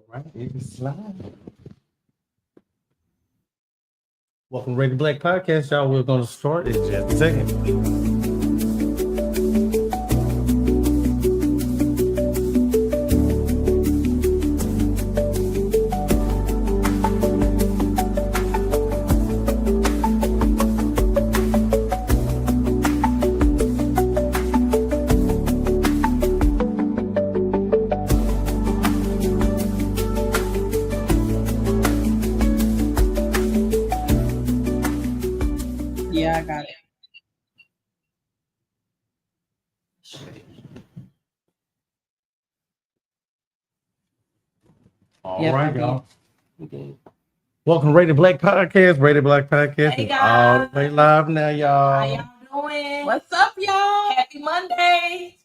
Right, it's live. Welcome to Rated Black Podcast, y'all. We're going to start in just a second. Yeah, I got it. All Yep, right, I did. y'all. Okay. Welcome to Rated Black Podcast. Rated Black Podcast Hey, is all the way live now, How y'all. y'all doing? What's up, y'all? Happy Monday.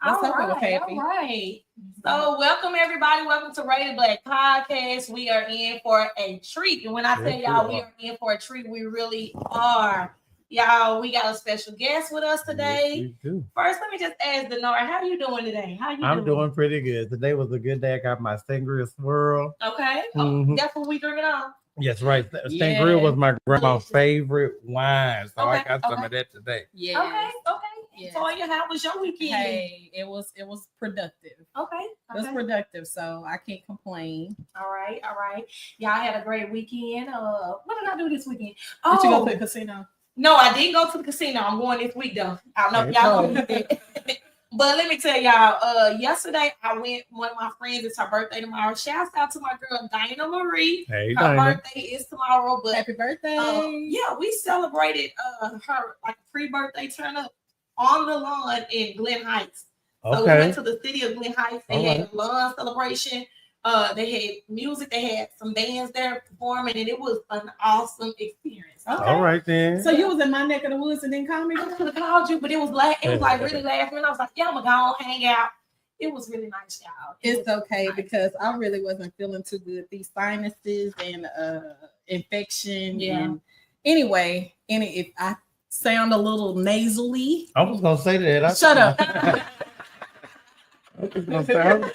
What's up, little Pappy? All right. So welcome everybody. Welcome to Rated Black Podcast. We are in for a treat. And when I say Yes, y'all, we we are. are in for a treat, we really are. Y'all, we got a special guest with us Yes, today. we do. First, let me just ask Denora, how you doing today? How you I'm doing pretty good. Today was a good day. I got my sangria swirl. Okay. Mhm. That's what we drinking on. Yes, right. Yeah. Sangria was my grandma's Delicious. favorite wine, so I Okay, got some okay. of that today. Yeah. Okay. Yes. Toya, how was your weekend? Hey, it was productive. Okay. It was productive, so I can't complain. All right. Y'all had a great weekend. What did I do this weekend? Did you go Oh, to the casino? no, I didn't go to the casino. I'm going this week though. I don't know if y'all know that. But let me tell y'all, yesterday I went, one of my friends, it's her birthday tomorrow. Shouts out to my girl Dinah Marie. Hey, Her Dinah. birthday is tomorrow, but Happy birthday. yeah, we celebrated her like pre-birthday turn up on the lawn in Glen Heights. So we Okay. went to the city of Glen Heights. They All had right. a lawn celebration. They had music. They had some bands there performing, and it was an awesome experience. Okay. All right then. So you was in my neck of the woods and didn't call me? I could have called you, but it was like really last minute. I was like, yeah, I'm gonna go hang out. It was really nice, y'all. It It's was okay nice. because I really wasn't feeling too good. These sinuses and infection. Yeah. And anyway, if I sound a little nasally, I was gonna say that. Shut up. I was gonna say,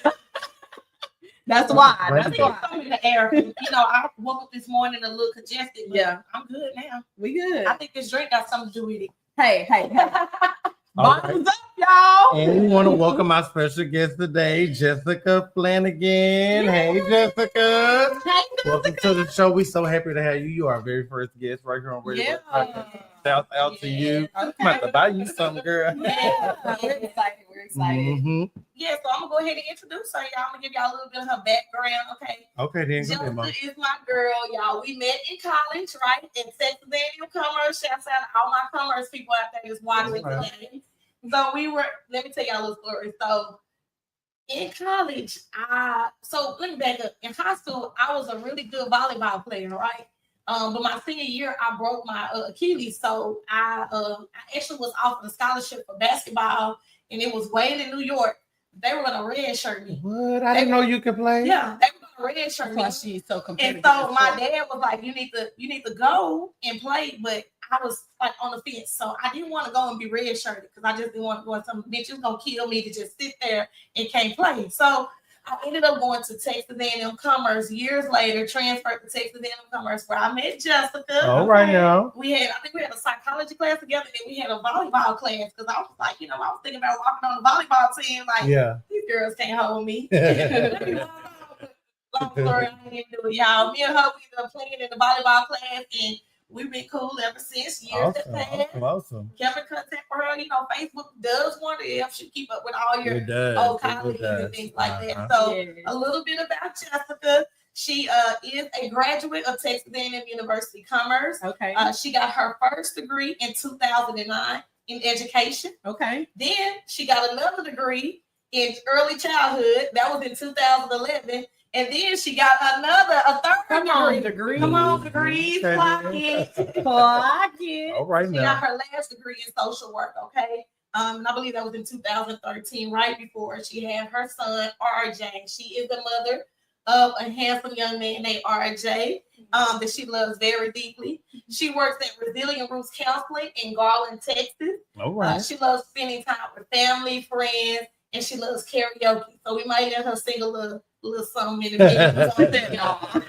that's why. Right. That's I why. think in the air. I woke up this morning a little congested. But Yeah. I'm good now. We good. I think this drink got something to do with it. Hey. All right. Bottoms up, y'all. And we want to welcome our special guest today, Jessica Flanagan. Hey, Jessica. Welcome to the show. We're so happy to have you. You are our very first guest right here on Radio Yeah. Black Podcast. Shout out to you. I'm about to buy you something, girl. Yeah. We're excited. Mhm. Yeah, so I'm gonna go ahead and introduce her, y'all. I'm gonna give y'all a little bit of her background, okay? Okay, then. Go ahead, Jessica Mom. is my girl, y'all. We met in college, right? In Texas A&M Commerce. Shouts out to all my commerce people out there that's watching Right. today. So let me tell y'all a little story. So in college, let me back up. In high school, I was a really good volleyball player, right? But my senior year, I broke my Achilles, so I actually was offered a scholarship for basketball, and it was Wayne in New York. They were gonna redshirt me. What? I didn't know you could play. Yeah, they were gonna redshirt That's me. why she's so competitive. And so my dad was like, "You need to go and play," but I was like on the fence, so I didn't want to go and be redshirted because I just didn't want to go and some bitch was gonna kill me to just sit there and can't play. So I ended up going to Texas A&M Commerce years later, transferred to Texas A&M Commerce where I met Jessica. All right now. I think we had a psychology class together, and we had a volleyball class because I was like, I was thinking about walking on the volleyball team. Like, Yeah. these girls can't hold me. Long story, I didn't do it, y'all. Me and her, we ended up playing in the volleyball class, and we've been cool ever since. Years have passed. Awesome. Kept in contact with her. Facebook does wonder if you keep up with all your It does. old It colleagues does. and things like that. Uh-huh. So Yes. a little bit about Jessica. She is a graduate of Texas A&M University Commerce. Okay. She got her first degree in 2009 in education. Okay. Then she got another degree in early childhood. That was in 2011. And then she got a third degree. Come on, degrees. Okay, Clock then. it. Clock it. All right She now. got her last degree in social work, okay? And I believe that was in 2013, right before she had her son, RJ. She is the mother of a handsome young man named RJ that she loves very deeply. She works at Resilient Roots Counseling in Garland, Texas. All right. She loves spending time with family, friends, and she loves karaoke. So we might let her sing a little little something in the video. Something, y'all.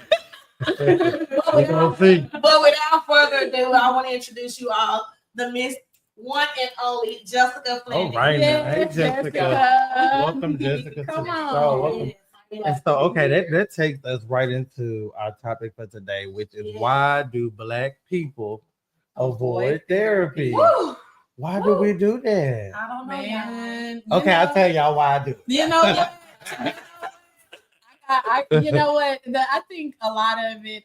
We're gonna see. But without further ado, I want to introduce you all the Miss One and Only Jessica Flanagan. All right, now. Hey, Yes, Jessica. Welcome, Jessica, Come to the on. show. Welcome. And so, okay, that takes us right into our topic for today, which is why do Black people avoid therapy? Woo! Why do we do that? I don't know, Man, Okay, I'll tell y'all why I do it. You know what? You know what? I think a lot of it.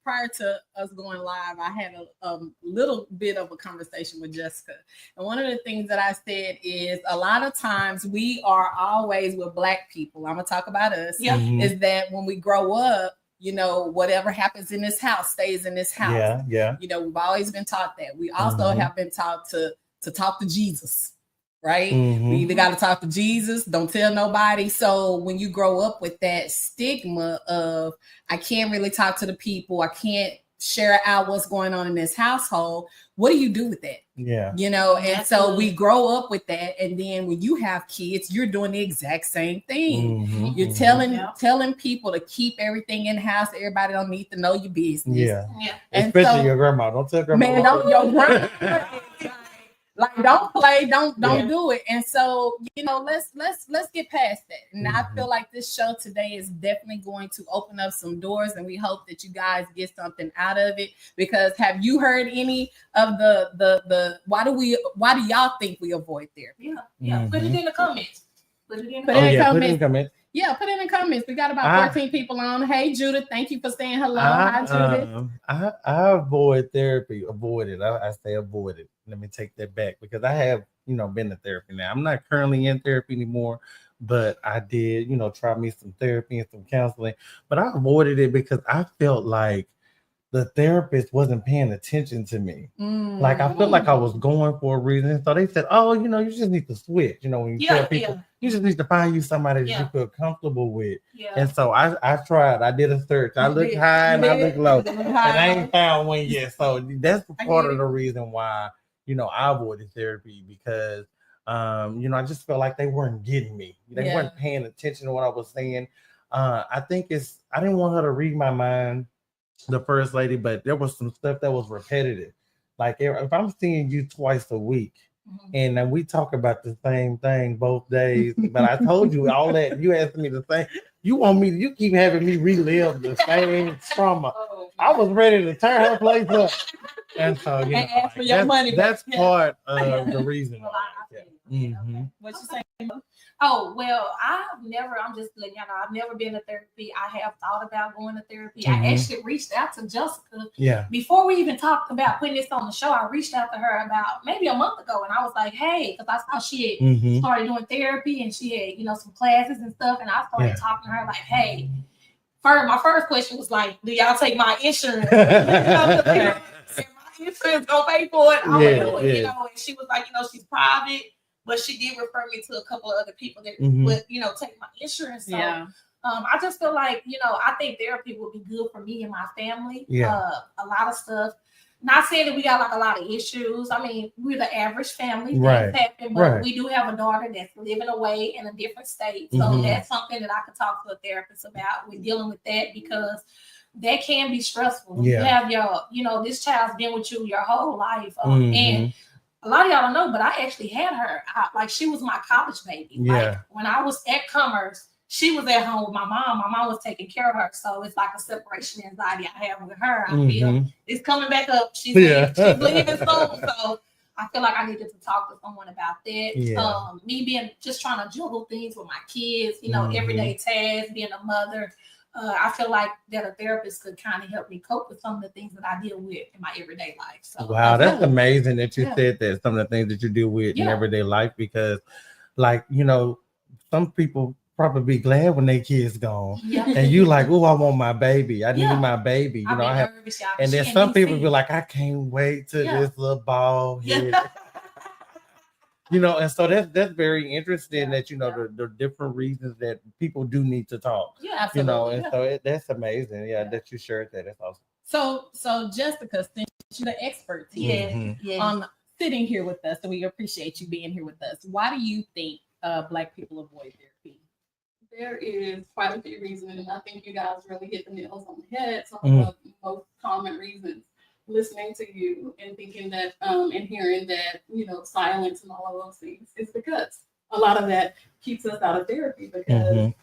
Prior to us going live, I had a little bit of a conversation with Jessica, and one of the things that I said is a lot of times we are always with Black people. I'm gonna talk about us. Yeah. Is that when we grow up, you know, whatever happens in this house stays in this house. Yeah. You know, we've always been taught that. We also have been taught to talk to Jesus. Right? We either got to talk to Jesus, don't tell nobody. So when you grow up with that stigma of I can't really talk to the people, I can't share out what's going on in this household, what do you do with that? Yeah. You know, and so we grow up with that, and then when you have kids, you're doing the exact same thing. You're telling people to keep everything in house. Everybody don't need to know your business. Yeah. And especially your grandma. Don't tell grandma. Man, don't your grandma. Like don't play, don't do it. And so, you know, let's get past that. And I feel like this show today is definitely going to open up some doors, and we hope that you guys get something out of it. Because have you heard any of the why do y'all think we avoid therapy? Yeah. Put it in the comments. Put it in the comments. Yeah, put it in the comments. We got about 14 people on. Hey, Judith, thank you for saying hello. Hi, Judith. I avoid therapy. I say avoid it. Let me take that back because I have, been to therapy now. I'm not currently in therapy anymore, but I did, try me some therapy and some counseling. But I avoided it because I felt like the therapist wasn't paying attention to me. Like I felt like I was going for a reason. So they said, "Oh, you just need to switch." When you tell people, you just need to find you somebody that you feel comfortable with. Yeah. And so I tried. I did a search. I looked high and I looked low, and I ain't found one yet. So that's part of the reason why I avoided therapy because I just felt like they weren't getting me. They weren't paying attention to what I was saying. I think I didn't want her to read my mind, the first lady, but there was some stuff that was repetitive. Like if I'm seeing you twice a week and then we talk about the same thing both days, but I told you all that, you asked me the same, you keep having me relive the same trauma. I was ready to tear her place up. And so, ask for your money. That's part of the reason. What you say? Oh, well, I'm just letting y'all know, I've never been to therapy. I have thought about going to therapy. I actually reached out to Jessica. Yeah. Before we even talked about putting this on the show, I reached out to her about maybe a month ago, and I was like, hey, because I saw she had started doing therapy, and she had, some classes and stuff, and I started talking to her like, hey, my first question was like, do y'all take my insurance? My insurance gonna pay for it. I would do it, and she was like, she's private. But she did refer me to a couple of other people that would, take my insurance. So I just feel like, I think therapy would be good for me and my family. Yeah. A lot of stuff. Not saying that we got like a lot of issues. I mean, we're the average family. Things happen, but we do have a daughter that's living away in a different state. So that's something that I could talk to a therapist about. We're dealing with that because that can be stressful. You have this child's been with you your whole life. And a lot of y'all don't know, but I actually had her. She was my college baby. Yeah. Like when I was at Commerce, she was at home with my mom. My mom was taking care of her. So it's like a separation anxiety I have with her. I feel it's coming back up. She's leaving soon. So I feel like I needed to talk to someone about that. Yeah. Me just trying to juggle things with my kids, everyday tasks, being a mother. I feel like that a therapist could kind of help me cope with some of the things that I deal with in my everyday life. So wow, that's amazing that you said that, some of the things that you deal with in everyday life, because some people probably be glad when their kids gone. Yeah. And you like, oh, I want my baby. I need my baby. I have nervous, and then some people be like, I can't wait till this little ball hit. And so that's very interesting that the different reasons that people do need to talk. Yeah, absolutely. And so that's amazing. Yeah, that you shared that. That's awesome. So Jessica, since you're the expert on sitting here with us, so we appreciate you being here with us. Why do you think Black people avoid therapy? There is quite a few reasons, and I think you guys really hit the nails on the head. Some Mm. of the most common reasons. Listening to you and thinking that, and hearing that, silence and all of those things is because a lot of that keeps us out of therapy because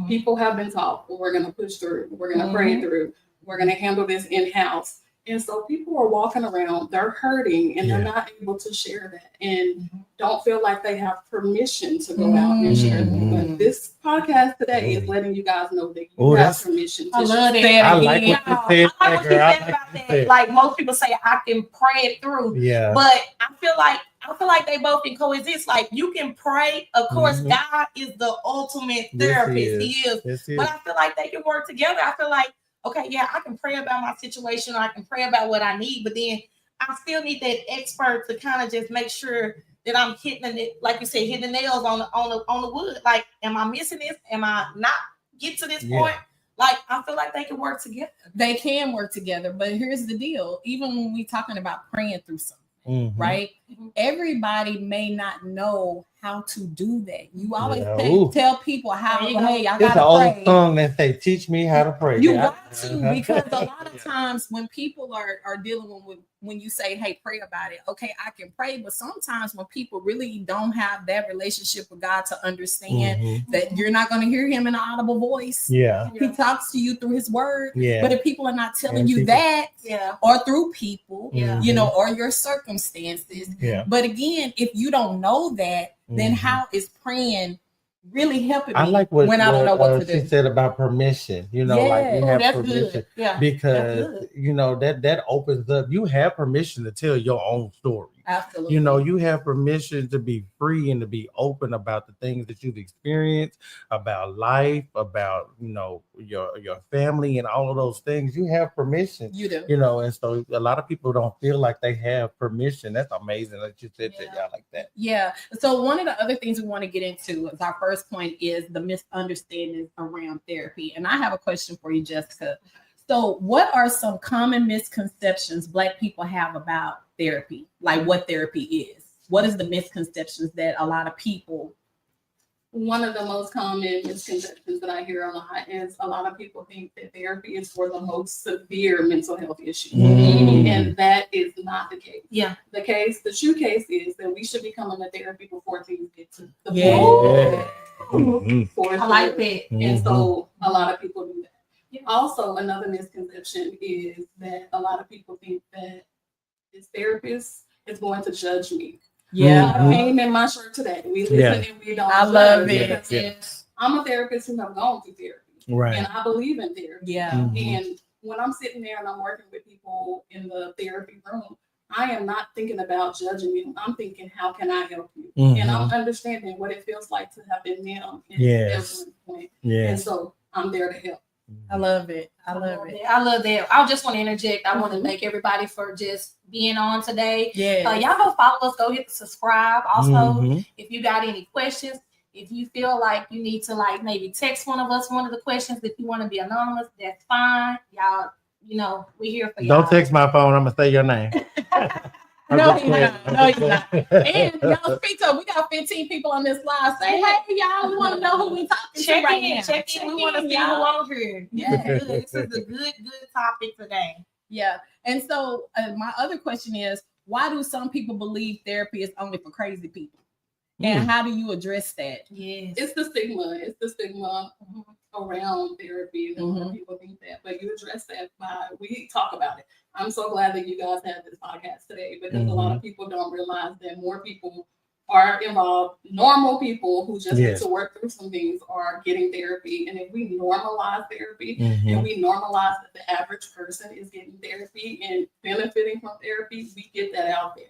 people have been taught, well, we're going to push through, we're going to pray through, we're going to handle this in-house. And so people are walking around, they're hurting, and they're not able to share that and don't feel like they have permission to go out and share that. But this podcast today is letting you guys know that you have permission to I love share. that. I like what you said. I like what you said about that. Like most people say, I can pray it through. Yeah. But I feel like they both can coexist. Like you can pray. Of course, God is the ultimate therapist. He is. But I feel like they can work together. I feel like, okay, yeah, I can pray about my situation, or I can pray about what I need, but then I still need that expert to kind of just make sure that I'm hitting it, like you said, hitting the nails on the wood. Like, am I missing this? Am I not get to this point? Like, I feel like they can work together. They can work together, but here's the deal. Even when we're talking about praying through something, right? Everybody may not know how to do that. You always tell people how, hey, I There's gotta an pray. old song that say, teach me how to pray. You got to, because a lot of times when people are dealing with, when you say, hey, pray about it, okay, I can pray, but sometimes when people really don't have that relationship with God to understand that you're not going to hear him in an audible voice. He talks to you through his word, but if people are not telling you that, or through people, or your circumstances, but again, if you don't know that, then how is praying really helping me? I like what when I don't know what to do. She said about permission. Like you have permission, because that opens up. You have permission to tell your own story. Absolutely. You have permission to be free and to be open about the things that you've experienced, about life, about your family and all of those things. You have permission. You do. And so a lot of people don't feel like they have permission. That's amazing that you said that. Y'all like that. Yeah. So one of the other things we want to get into is our first point is the misunderstandings around therapy. And I have a question for you, Jessica. So what are some common misconceptions Black people have about therapy? Like what therapy is? What is the misconceptions that a lot of people? One of the most common misconceptions that I hear a lot is a lot of people think that therapy is for the most severe mental health issues. And that is not the case. The true case is that we should be coming to therapy before things get to the point. I like that. And so a lot of people do that. Also, another misconception is that a lot of people think that this therapist is going to judge me. I came in my shirt today. We listen and we don't. I love it. I'm a therapist who have gone through therapy, and I believe in therapy. And when I'm sitting there and I'm working with people in the therapy room, I am not thinking about judging you. I'm thinking, how can I help you? And I'm understanding what it feels like to have been them at one point. And so I'm there to help. I love it. I love that. I just want to interject. I want to thank everybody for just being on today. Y'all go follow us. Go hit the subscribe. Also, if you got any questions, if you feel like you need to maybe text one of us one of the questions, if you want to be anonymous, that's fine. Y'all, we're here for y'all. Don't text my phone. I'm gonna say your name. No, you're not. And y'all speak to, we got 15 people on this live. Say, hey, y'all, we want to know who we talking to right now. Check in. We want to see who on here. This is a good topic today. And so my other question is, why do some people believe therapy is only for crazy people? And how do you address that? It's the stigma. It's the stigma around therapy. And a lot of people think that, but you address that we talk about it. I'm so glad that you guys had this podcast today, because a lot of people don't realize that more people are involved. Normal people who just need to work through some things are getting therapy. And if we normalize therapy and we normalize that the average person is getting therapy and benefiting from therapy, we get that out there.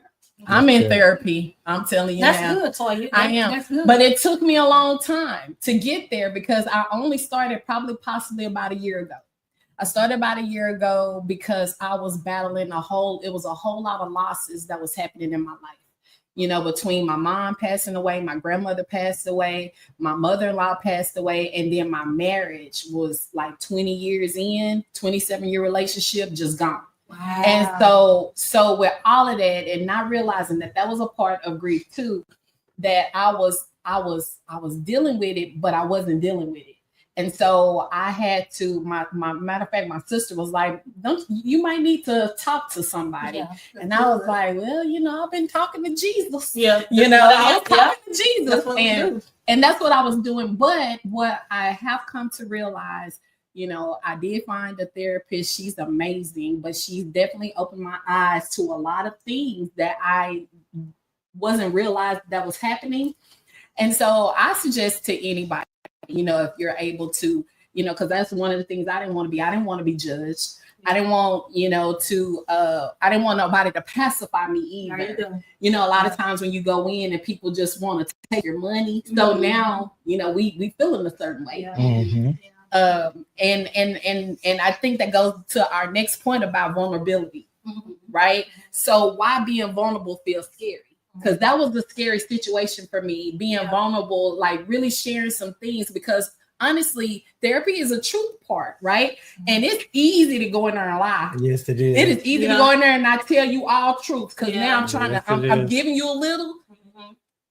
I'm in therapy. I'm telling you that's now. Good, Toya. I am. But it took me a long time to get there, because I only started possibly about a year ago. I started about a year ago because I was battling a whole lot of losses that was happening in my life. Between my mom passing away, my grandmother passed away, my mother-in-law passed away, and then my marriage was like 20 years in, 27-year relationship, just gone. Wow. And so with all of that, and not realizing that was a part of grief too, that I was dealing with it, but I wasn't dealing with it. And so I had to, my matter of fact, my sister was like, you might need to talk to somebody. Yeah. And I was like, well, I've been talking to Jesus. Yeah. I was talking to Jesus. That's what we do. And that's what I was doing. But what I have come to realize, I did find a therapist. She's amazing, but she's definitely opened my eyes to a lot of things that I wasn't realized that was happening. And so I suggest to anybody, if you're able to, because that's one of the things I didn't want to be. I didn't want to be judged. I didn't want, I didn't want nobody to pacify me either. A lot of times when you go in and people just want to take your money. So now, we feel in a certain way. Yeah. Mm-hmm. And I think that goes to our next point about vulnerability, right? So why being vulnerable feels scary? Because that was the scary situation for me, being vulnerable, like really sharing some things, because honestly, therapy is a truth part, right? And it's easy to go in there and lie. Yes, it is. It is easy to go in there and not tell you all truths, because now I'm trying Yes, I'm giving you a little.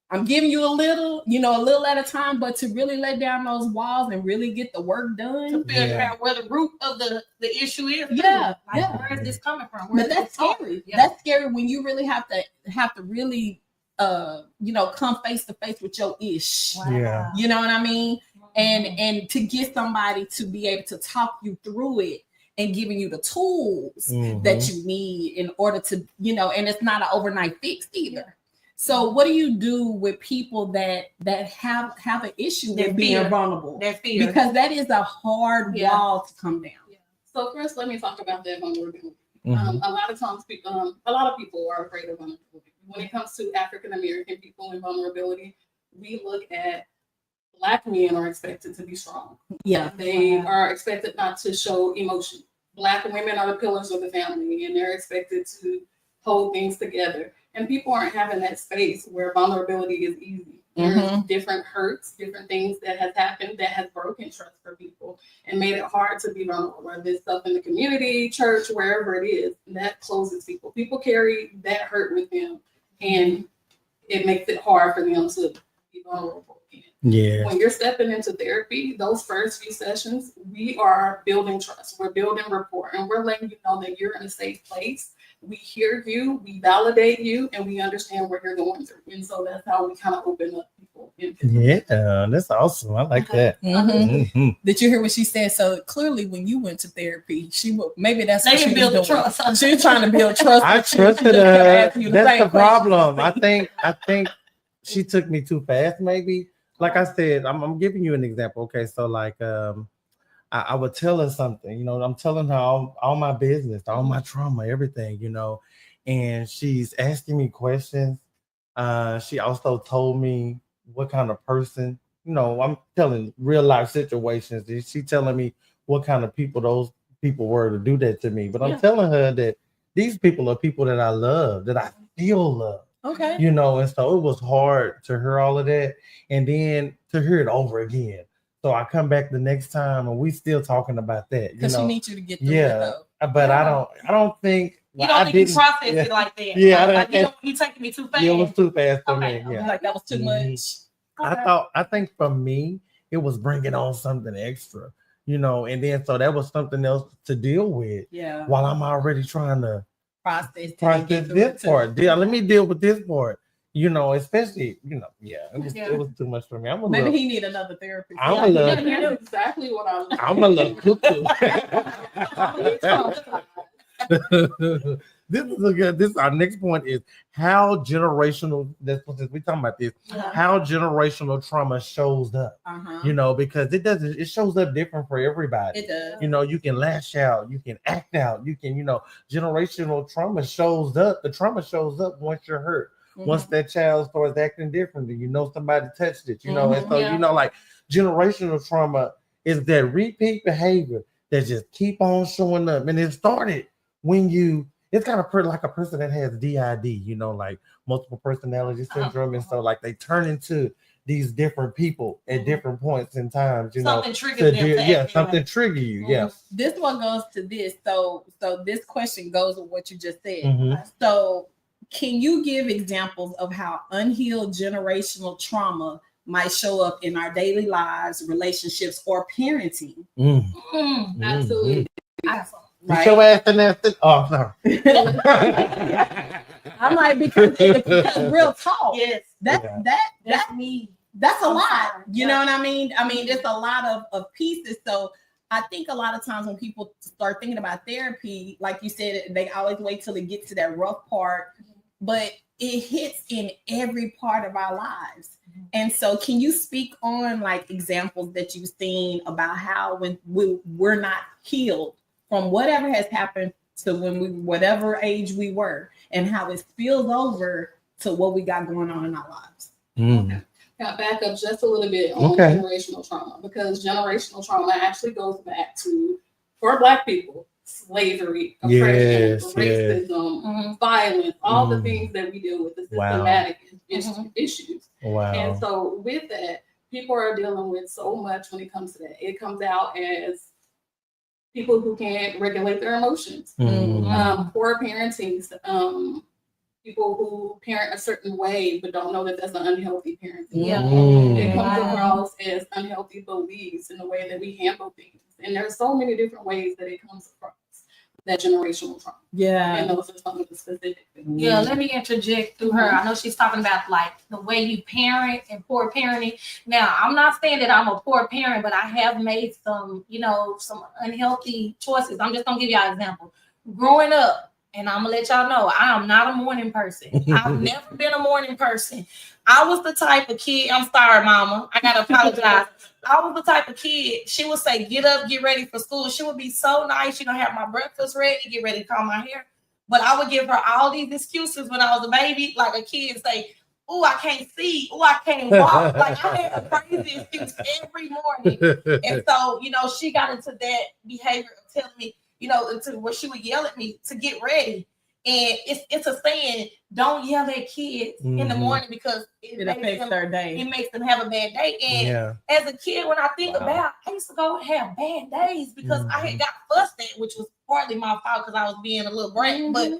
I'm giving you a little, a little at a time, but to really let down those walls and really get the work done. To figure out where the root of the issue is. Yeah. Where is this coming from? But that's scary. Yeah. That's scary when you really have to really come face to face with your ish. Wow. Yeah. You know what I mean? And to get somebody to be able to talk you through it and giving you the tools that you need in order to, and it's not an overnight fix either. So what do you do with people that have an issue with being vulnerable? That fear. Because that is a hard wall to come down. Yeah. So first, let me talk about that vulnerability. Mm-hmm. A lot of times, a lot of people are afraid of vulnerability. When it comes to African American people and vulnerability, we look at Black men are expected to be strong. Yeah, they are expected not to show emotion. Black women are the pillars of the family, and they're expected to hold things together. And people aren't having that space where vulnerability is easy. There's different hurts, different things that has happened that has broken trust for people and made it hard to be vulnerable. Whether it's stuff in the community, church, wherever it is, that closes people. People carry that hurt with them, and it makes it hard for them to be vulnerable again. Yeah. When you're stepping into therapy, those first few sessions, we are building trust. We're building rapport, and we're letting you know that you're in a safe place. We hear you, we validate you, and we understand what you're going through. And so that's how we kind of open up people. Yeah, that's awesome. I like that. Mm-hmm. Did you hear what she said? So clearly, when you went to therapy, maybe that's they what she build was doing. trust. She was trying to build trust. I trusted her. That's the problem. I think she took me too fast. Maybe, like I said, I'm giving you an example. Okay, so like I would tell her something, I'm telling her all my business, all my trauma, everything, and she's asking me questions. She also told me what kind of person, I'm telling real life situations. She's telling me what kind of people those people were to do that to me. But I'm telling her that these people are people that I love, that I still love. Okay. And so it was hard to hear all of that and then to hear it over again. So I come back the next time and we still talking about that. Because she needs you to get through it, though. But I don't think you don't think you process it like that. Yeah, you taking me too fast. Yeah, it was too fast for me. Yeah. Like that was too much. I think for me, it was bringing on something extra, and then so that was something else to deal with. Yeah. While I'm already trying to process this part. Let me deal with this part. Especially, it was too much for me. Maybe he need another therapist. That's exactly what I'm a little cuckoo. This is our next point is how generational, we're talking about this, how generational trauma shows up, because it shows up different for everybody. It does. You can lash out, you can act out, you can, generational trauma shows up. The trauma shows up once you're hurt. Once that child starts acting differently, somebody touched it, and so, like generational trauma is that repeat behavior that just keep on showing up. And it started when it's kind of like a person that has DID, like multiple personality syndrome. And so like they turn into these different people at different points in time, something triggers them. Something trigger you. Yeah. This one goes to this. So this question goes with what you just said. So can you give examples of how unhealed generational trauma might show up in our daily lives, relationships, or parenting. Absolutely. Get your ass in there. Oh, no. I'm like, because real talk. Yes. That's me. That's a lot. You know what I mean? I mean, there's a lot of pieces. So I think a lot of times when people start thinking about therapy, like you said, they always wait till it gets to that rough part, but it hits in every part of our lives. And so can you speak on like examples that you've seen about how when we're not healed from whatever has happened to whatever age we were, and how it spills over to what we got going on in our lives? Got back up just a little bit on generational trauma, because generational trauma actually goes back to, for Black people, slavery, oppression, racism, violence, all the things that we deal with, the systematic issues. Wow. And so with that, people are dealing with so much when it comes to that. It comes out as people who can't regulate their emotions, poor parenting, people who parent a certain way but don't know that that's an unhealthy parenting. It comes across as unhealthy beliefs in the way that we handle things. And there's so many different ways that it comes across, that generational trauma. And those are some of the specific things. Yeah, let me interject through her. I know she's talking about like the way you parent and poor parenting. Now, I'm not saying that I'm a poor parent, but I have made some, some unhealthy choices. I'm just gonna give y'all an example. Growing up, and I'm gonna let y'all know, I am not a morning person. I've never been a morning person. I was the type of kid, I'm sorry, mama, I gotta apologize. I was the type of kid, she would say, get up, get ready for school. She would be so nice. She gonna have my breakfast ready, get ready to comb my hair. But I would give her all these excuses when I was a baby, like a kid say, oh, I can't see, oh, I can't walk. Like I had a crazy excuse every morning. And so, she got into that behavior of telling me, into where she would yell at me to get ready. And it's a saying, don't yell at kids in the morning because it affects their day. It makes them have a bad day. And as a kid, when I think about, I used to go have bad days because I had got fussed at, which was partly my fault because I was being a little brat. But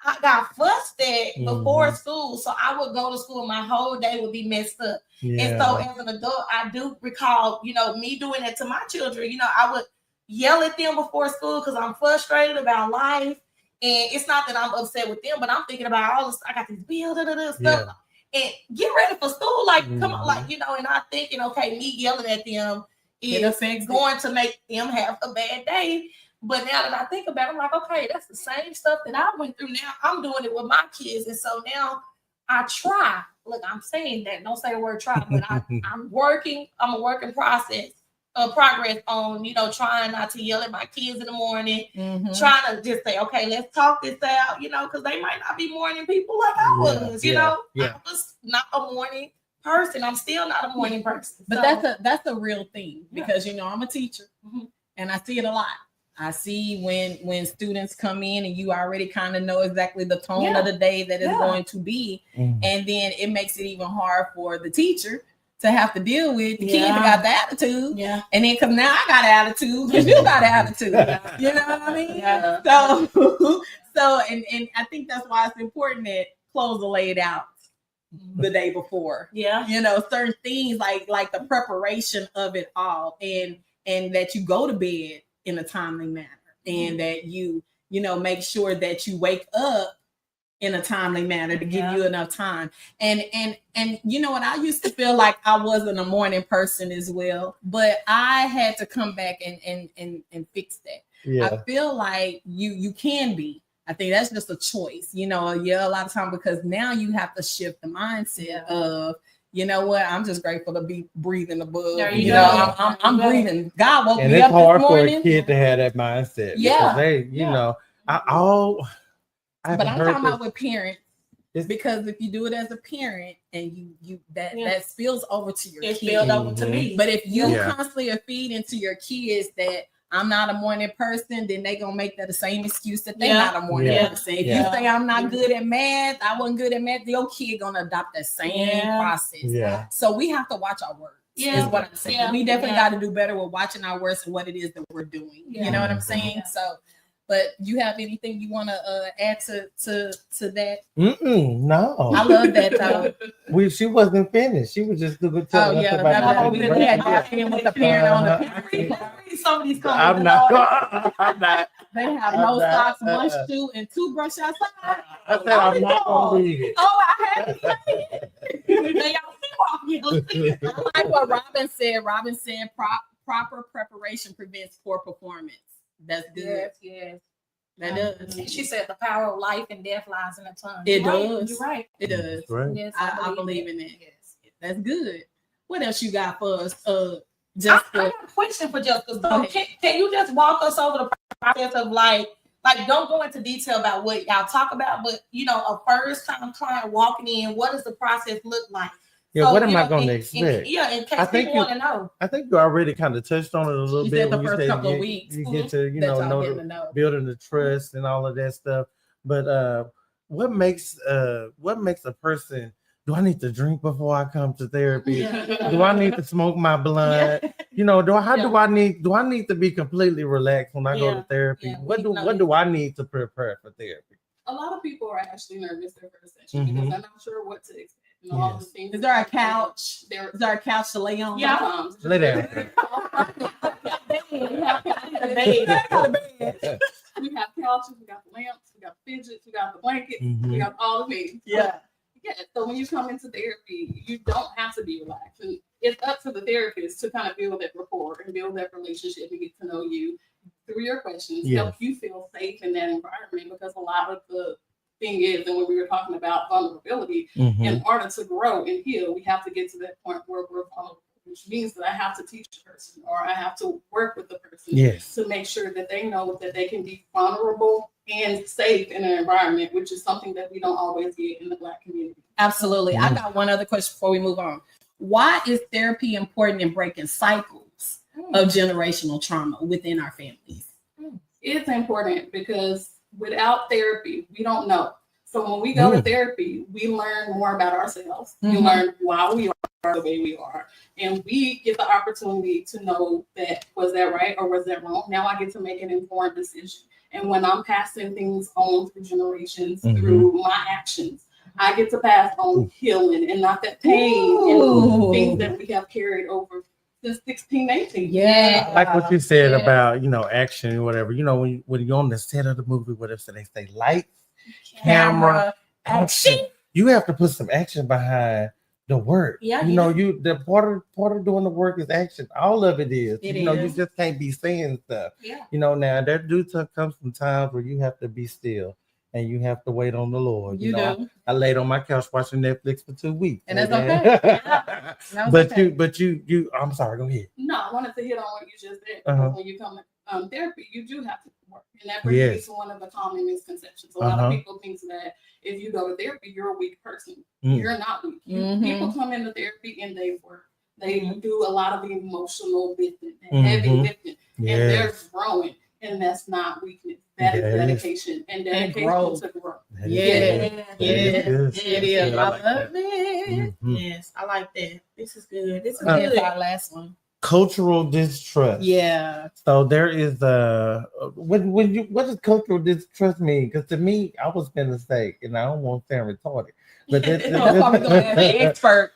I got fussed at before school. So I would go to school and my whole day would be messed up. And so as an adult, I do recall, me doing that to my children. I would yell at them before school because I'm frustrated about life. And it's not that I'm upset with them, but I'm thinking about all this. I got these bills, stuff, and get ready for school. Like, come on, like, and I'm thinking, okay, me yelling at them is going to make them have a bad day. But now that I think about it, I'm like, okay, that's the same stuff that I went through. Now I'm doing it with my kids. And so now I try. Look, I'm saying that. Don't say the word try, but I'm working. I'm a work in progress on, trying not to yell at my kids in the morning, trying to just say, okay, let's talk this out, because they might not be morning people like I was, I was not a morning person. I'm still not a morning person. But that's a real thing because, I'm a teacher and I see it a lot. I see when students come in and you already kind of know exactly the tone of the day that it's going to be. And then it makes it even hard for the teacher to have to deal with the kid that got the attitude. And then because now I got an attitude because you got an attitude. You know what I mean? So and I think that's why it's important that clothes are laid out the day before. Certain things like the preparation of it all and that you go to bed in a timely manner and that you make sure that you wake up in a timely manner to give you enough time. And you know what? I used to feel like I wasn't a morning person as well, but I had to come back and fix that. I feel like you can be. I think that's just a choice, a lot of time because now you have to shift the mindset of, you know what? I'm just grateful to be breathing above. I'm breathing. God woke me up this morning. And it's hard for a kid to have that mindset. Because they, but I'm talking about with parents because if you do it as a parent and you that spills over to your kids. Spilled over to me. But if you constantly are feeding to your kids that I'm not a morning person, then they gonna make that the same excuse that they're not a morning person. If you say I'm not good at math, I wasn't good at math, your kid gonna adopt that same process. So we have to watch our words. Is what I'm saying. We definitely got to do better with watching our words and what it is that we're doing. You know what I'm saying? So But you have anything you want to add to that? No. I love that though. She wasn't finished. She was just telling Oh us yeah, about that the we had in with the parent on the. Read some of these comments. I'm not. I'm not. They have I'm no not, socks, one shoe, and toothbrush outside. I said I'm not gonna read it. Oh, I had to say Now, y'all see what I like what Robin said. Robin said proper preparation prevents poor performance. That's good. Yes. That does. She said the power of life and death lies in the tongue. It You're does. Right. You're right. It does. Right. Yes, I believe in that. Yes. That's good. What else you got for us? I Jessica. got a question for Jessica. Go So ahead. can you just walk us over the process of like don't go into detail about what y'all talk about, but a first time client walking in, what does the process look like? Yeah, So, what am I in gonna expect? in case I think people want to know. I think you already kind of touched on it a little You bit said the when you first said couple of weeks. you get to That y'all getting to know. building the trust and all of that stuff. But what makes a person? Do I need to drink before I come to therapy? Do I need to smoke my blunt? Do I need to be completely relaxed when I go to therapy? Yeah, What do I need to prepare for therapy? A lot of people are actually nervous their first session Mhm. because they're not sure what to expect. All the Yes. things Is there a couch? There Is there a couch to lay on? Yeah. Lay down. We have couches, we got the lamps, we got the fidgets, we got the blankets, Mhm. we got all the things. Yeah. Yeah. So when you come into therapy, you don't have to be relaxed. And it's up to the therapist to kind of build that rapport and build that relationship and get to know you through your questions, Yes. help you feel safe in that environment. Because a lot of the thing is, and when we were talking about vulnerability, Mhm. in order to grow and heal, we have to get to that point where we're vulnerable, which means that I have to teach the person or I have to work with the person Yes. to make sure that they know that they can be vulnerable and safe in an environment, which is something that we don't always get in the Black community. Absolutely. I got one other question before we move on. Why is therapy important in breaking cycles of generational trauma within our families? It's important because without therapy, we don't know. So when we go to therapy, we learn more about ourselves. We learn why we are the way we are. And we get the opportunity to know that, was that right or was that wrong? Now I get to make an informed decision. And when I'm passing things on through generations, through my actions, I get to pass on healing and not that pain and things that we have carried over since 1618. Yeah. I like what you said about action or whatever. When you're on the set of the movie, whatever, so they say lights, camera, action. You have to put some action behind the work. Yeah, the part of doing the work is action. All of it is. You is. just can't be saying stuff. Yeah. Now there comes some times where you have to be still and you have to wait on the Lord. You do. I laid on my couch watching Netflix for 2 weeks. And that's okay. But you I'm sorry, go ahead. No, I wanted to hit on what you just said. Uh-huh. When you come to therapy, you do have to work. And that brings me to one of the common misconceptions. A lot of people think that if you go to therapy, you're a weak person. You're not weak. People come into therapy and they work. They do a lot of emotional lifting, heavy lifting, and they're growing. And that's not weakness. That is dedication and dedication to growth. It is. I love it. Yes, I like that. This is good. This is That's good. our last one. Cultural distrust. Yeah. So there is what does cultural distrust mean? Because to me, I was gonna say, and I don't want to sound retarded, but That's why we're gonna ask the expert.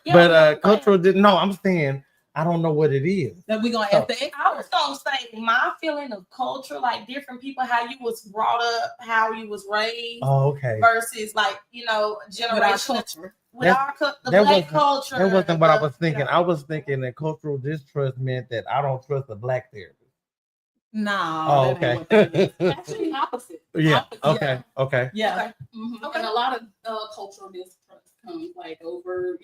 Cultural no, I'm saying I don't know what it is. Then we're gonna ask the expert. I was gonna say my feeling of culture, like different people, how you was brought up, how you was raised, Oh, okay. versus like With our generational culture. with our the Black culture. That wasn't what I was thinking. I was thinking that cultural distrust meant that I don't trust a Black therapist. No. Oh, okay. Actually, opposite. Yeah. Opposite. Okay. Yeah. Okay. And a lot of cultural distrust comes over,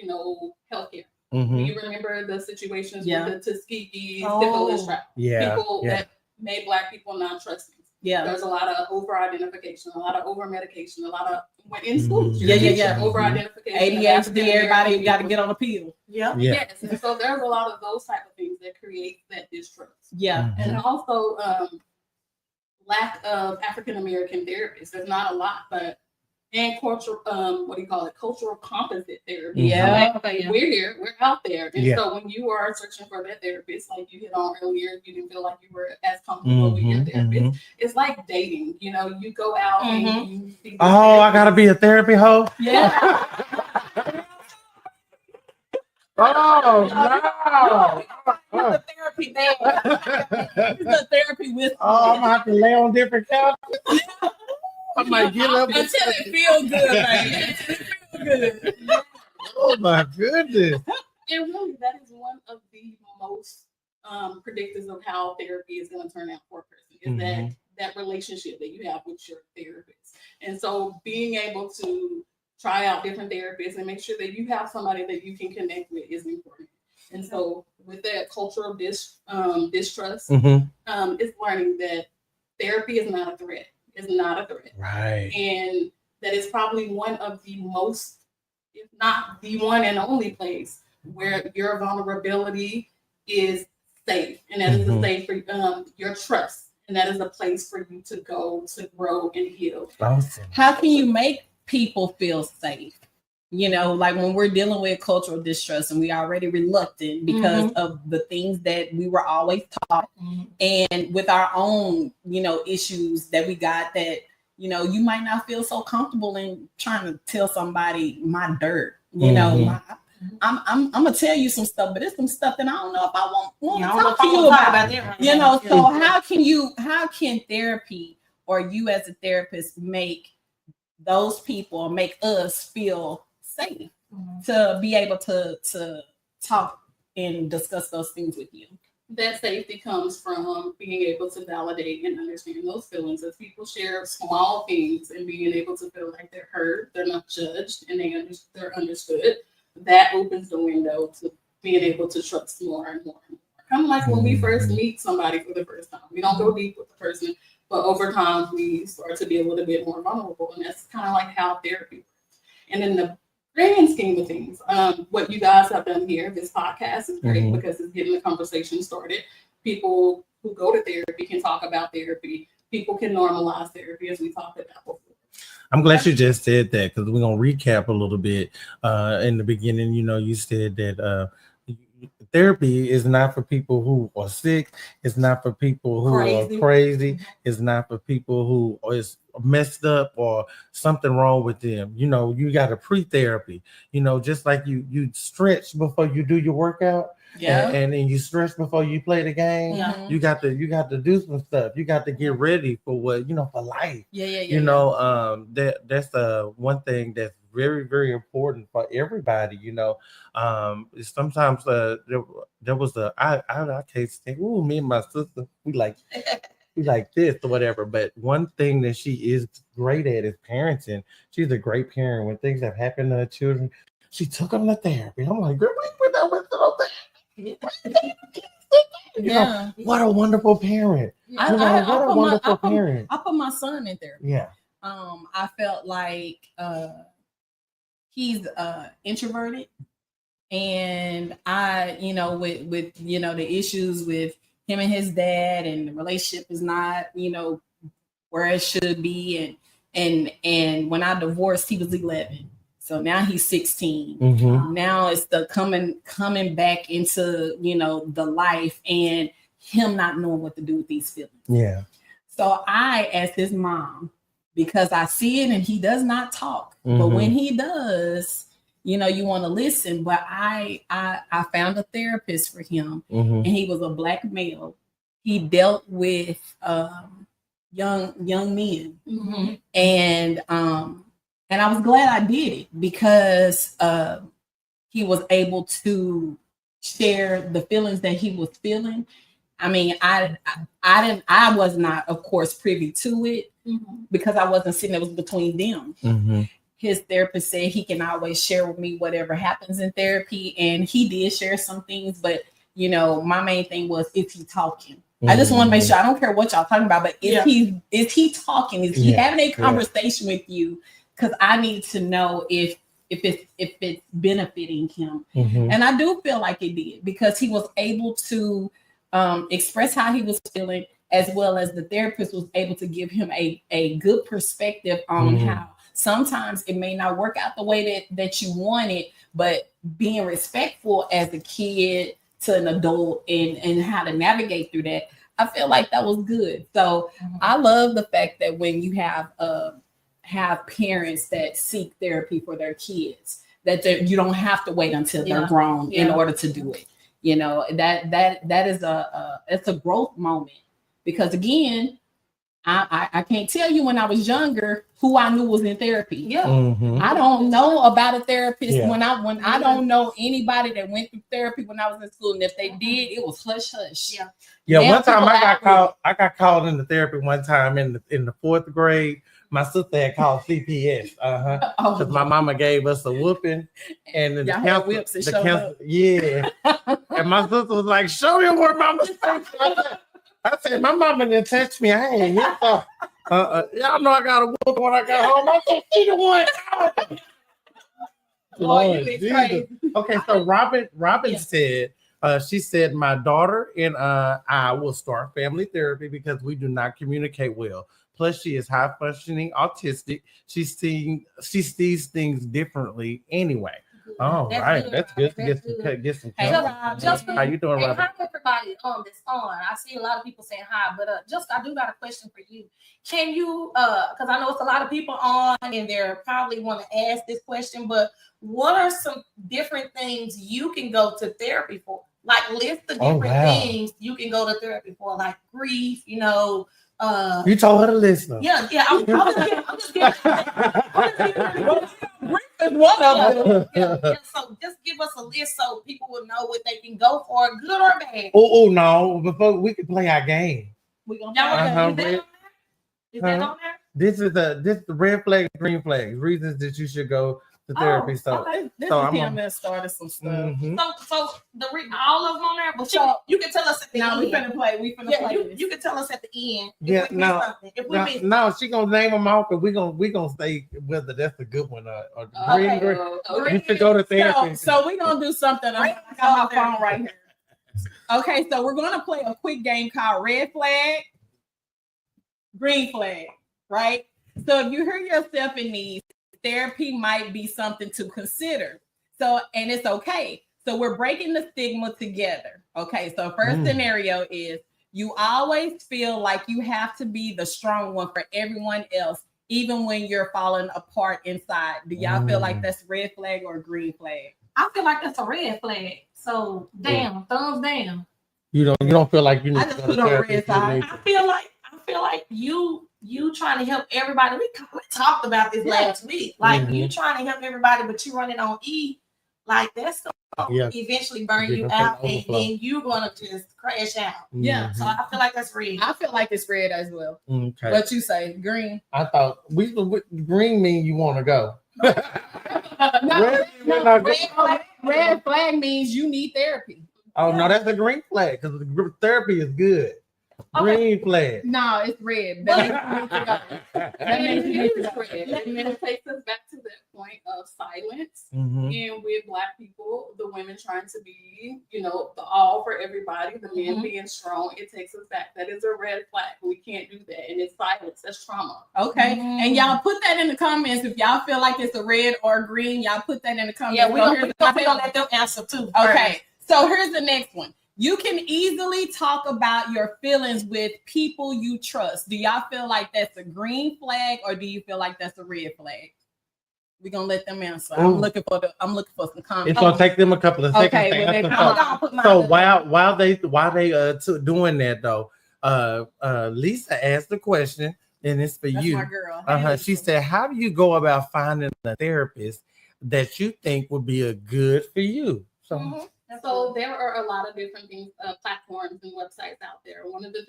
healthcare. Mm-hmm. You remember the situations with the Tuskegee Oh. syphilis trial? Yeah. People that made Black people not trusting. Yeah. There's a lot of over-identification, a lot of over-medication, a lot of in school. Yeah. Over-identification. ADHD, everybody got to get on a pill. Yeah. Yes. And so there's a lot of those type of things that create that distrust. Yeah. And also lack of African American therapists. There's not a lot, but and cultural, cultural composite therapy. Yeah. Okay. We're here, we're out there. And Yeah. so when you are searching for that therapist, like you hit on earlier, you didn't feel like you were as comfortable with your therapist. It's like dating, you know, you go out and you see this Oh, I gotta therapist. be a therapy hoe. Yeah. Oh He's a therapy dad. He's a therapy with Oh, I'm gonna have to lay on different couches. I might get up. until it feels good, baby. Until it feels good. Oh my goodness. And really, that is one of the most predictors of how therapy is going to turn out for a person, is that relationship that you have with your therapist. And so being able to try out different therapists and make sure that you have somebody that you can connect with is important. And so with that cultural distrust, it's learning that therapy is not a threat. It's not a threat. Right. And that is probably one of the most, if not the one and only place where your vulnerability is safe. And that is a safe for your trust. And that is a place for you to go to grow and heal. Awesome. How can you make people feel safe? You know, like when we're dealing with cultural distrust and we already reluctant because of the things that we were always taught, and with our own, you know, issues that we got, that, you know, you might not feel so comfortable in trying to tell somebody my dirt. You know, I'm gonna tell you some stuff, but it's some stuff that I don't know if I want to talk to you about. That You know, so how can therapy, or you as a therapist, make those people, or make us feel safe to be able to talk and discuss those things with you? That safety comes from being able to validate and understand those feelings as people share small things, and being able to feel like they're heard, they're not judged, and they're understood. That opens the window to being able to trust more and more and more. Kind of like when we first meet somebody for the first time. We don't go deep with the person, but over time we start to be a little bit more vulnerable. And that's kind of like how therapy works. And in the grand scheme of things, what you guys have done here, this podcast is great because it's getting the conversation started. People who go to therapy can talk about therapy. People can normalize therapy, as we talked about before. I'm glad you just said that, because we're gonna recap a little bit. In the beginning, you know, you said that therapy is not for people who are sick. It's not for people who are crazy. It's not for people who is messed up or something wrong with them. You know, you got a pre-therapy. You know, just like you stretch before you do your workout. Yeah. And then you stretch before you play the game. Yeah. You got to do some stuff. You got to get ready for what, you know, for life. Yeah. That's one thing that's very, very important for everybody. You know, sometimes there was I can't say, ooh, me and my sister, we like this or whatever. But one thing that she is great at is parenting. She's a great parent. When things have happened to her children, she took them to therapy. I'm like, girl, we that with them there. Yeah. What a wonderful parent. What a wonderful parent. I put my son in therapy. Yeah. I felt like he's introverted, and I, you know, with you know, the issues with him and his dad, and the relationship is not, you know, where it should be, and when I divorced, he was 11. So now he's 16. Now it's the coming back into, you know, the life, and him not knowing what to do with these feelings. Yeah. So I, as his mom, because I see it and he does not talk, but when he does, you know, you want to listen. But I found a therapist for him, and he was a Black male. He dealt with young men, and I was glad I did it, because he was able to share the feelings that he was feeling. I mean, I was not, of course, privy to it, because I wasn't sitting there. It was between them. His therapist said he can always share with me whatever happens in therapy, and he did share some things. But, you know, my main thing was, is he talking? I just want to make sure, I don't care what y'all talking about, but is he talking? Is he having a conversation with you? Because I need to know if it's benefiting him. And I do feel like it did, because he was able to express how he was feeling, as well as the therapist was able to give him a good perspective on how sometimes it may not work out the way that you want it, but being respectful as a kid to an adult and how to navigate through that, I feel like that was good. So I love the fact that when you have parents that seek therapy for their kids, that you don't have to wait until they're grown in order to do it. You know, that is it's a growth moment, because again, I can't tell you when I was younger who I knew was in therapy. Yeah. I don't know about a therapist when I don't know anybody that went through therapy when I was in school, and if they did, it was hush hush. Yeah, Now one time people I got called into therapy one time in the 4th grade. My sister had called CPS, because my mama gave us a whooping, and then Y'all had whips and showed up. Yeah, and my sister was like, "Show me where mama takes." I said, "My mama didn't touch me. I ain't hit her." Y'all know I got a whooping when I got home. I said, "She the one." Lord Jesus. Okay, so Robin said, she said, "My daughter and I will start family therapy because we do not communicate well. Plus, she is high functioning autistic. She sees things differently anyway." Oh, right. That's good to get some help. How you doing, Robin? Hi, everybody that's on. I see a lot of people saying hi, but just I do got a question for you. Can you, because I know it's a lot of people on and they're probably want to ask this question, but what are some different things you can go to therapy for? Like, list the different things you can go to therapy for, like grief, you know. You told her to listen. Yeah. I'm just kidding. Is one of them. So just give us a list so people will know what they can go for, good or bad. Oh no! Before we can play our game. We gonna is that on there? This is the red flag, green flag reasons that you should go to therapy. I'm gonna start some stuff. So all of them on there, but you can tell us at the end. We finna play. You can tell us at the end. No, she gonna name them off, but we gonna say whether that's a good one or green. You should go to therapy. So we gonna do something. I got my phone right here. Okay, so we're gonna play a quick game called red flag, green flag, right? So if you hear yourself in these, therapy might be something to consider. So, and it's okay. So we're breaking the stigma together. Okay, so first scenario is you always feel like you have to be the strong one for everyone else, even when you're falling apart inside. Do y'all feel like that's red flag or green flag? I feel like that's a red flag. So thumbs down. You don't feel like you need to go to therapy. I feel like you trying to help everybody. We talked about this last week. Like you trying to help everybody, but you running on E. Like that's gonna eventually burn you out, and then you're gonna just crash out. Yeah. So I feel like that's red. I feel like it's red as well. Okay. What you say? Green. I thought green mean you want to go. Red flag means you need therapy. Oh no, that's a green flag because therapy is good. Green flag. No, it's red. That means you need to go. And it takes us back to that point of silence. And with Black people, the women trying to be, the all for everybody, the men being strong, it takes us back. That is a red flag. We can't do that. And it's silence. That's trauma. Okay. And y'all put that in the comments. If y'all feel like it's a red or green, y'all put that in the comments. Yeah, we're gonna let them answer too. Okay. So here's the next one. You can easily talk about your feelings with people you trust. Do y'all feel like that's a green flag or do you feel like that's a red flag? We're gonna let them answer. I'm looking for some comments. It's gonna take them a couple of seconds. Okay, so while they doing that though, Lisa asked the question, and it's for you. My girl. She said, "How do you go about finding a therapist that you think would be a good for you?" So there are a lot of different things, platforms and websites out there. One of the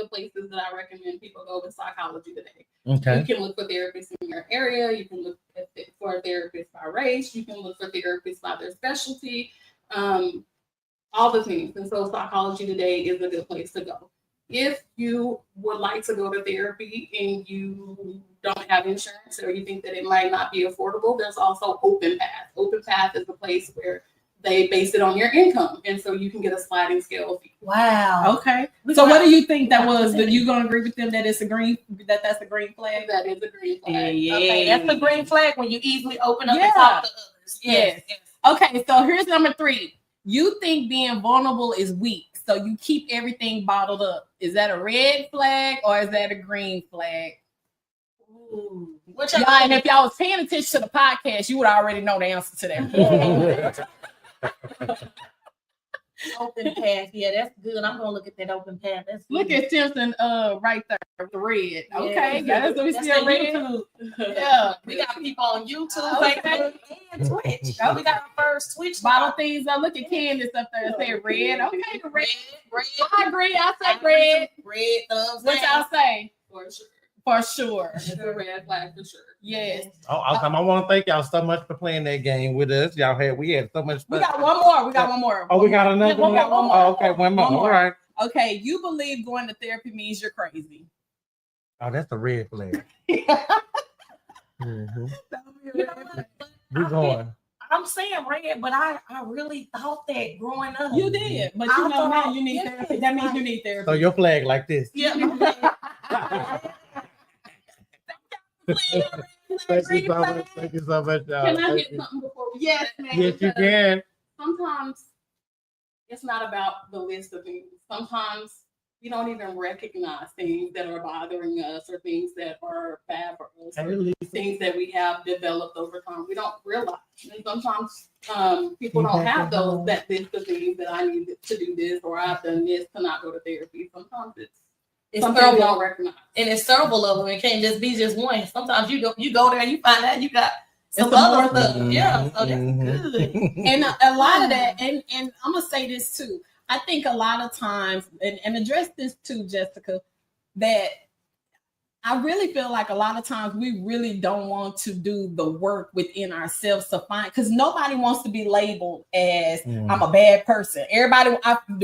places that I recommend people go is Psychology Today. Okay. You can look for therapists in your area. You can look for a therapist by race. You can look for therapists by their specialty, all the things. And so Psychology Today is a good place to go. If you would like to go to therapy and you don't have insurance or you think that it might not be affordable, there's also Open Path. Open Path is a place where they base it on your income, and so you can get a sliding scale fee. Wow. Okay. So what do you think that was? That you gonna agree with them that it's a green that's a green flag? That is a green flag. Yeah. Okay, that's a green flag when you easily open up Yeah. and talk to others. Yes. Okay, so here's number 3. You think being vulnerable is weak, so you keep everything bottled up. Is that a red flag or is that a green flag? Ooh. Y'all, and if y'all was paying attention to the podcast, you would already know the answer to that. Open path. Yeah, that's good. I'm gonna look at that open path. That's good. Look at Simpson right there, the red. Okay, Yeah. guys, let me That's see a on red. YouTube. Yeah, We got people on YouTube, Okay. Facebook, and Twitch. We got our first Twitch Bottle things up. Look at Candace up there and say red. Okay, the red. Red. I agree. I say red. Red thumbs What down. y'all say? For sure. For sure. It's a red flag for sure. Yes. I want to thank y'all so much for playing that game with us. We had so much fun. We got one more. We got one more. Oh, we got another one. We got one more. Oh, okay, one more. One more. All right. Okay, you believe going to therapy means you're crazy. Oh, that's a red flag. You know what? But We going. I'm saying red, but I really thought that growing up. You did, but you know now you need therapy. That means you need therapy. So your flag like this. Yeah. Thank you so much. Thank you so much, y'all. Can I Thank get you. something before we Yes, do that? ma'am. Yes, you can. Sometimes it's not about the list of things. Sometimes we don't even recognize things that are bothering us or things that are bad for us. Hey, Or Lisa. things that we have developed over time. We don't realize. And sometimes people don't have those that list of things that I need to do this or I've done this to not go to therapy. Sometimes it's something we don't recognize. And it's several of them. It can't just be just one. Sometimes you go there and you find out you got some It's other more stuff. Yeah, so that's Mhm. good. And a lot of that, and I'm gonna say this too. I think a lot of times, and address this too, Jessica, that I really feel like a lot of times we really don't want to do the work within ourselves to find, because nobody wants to be labeled as I'm a bad person. Everybody,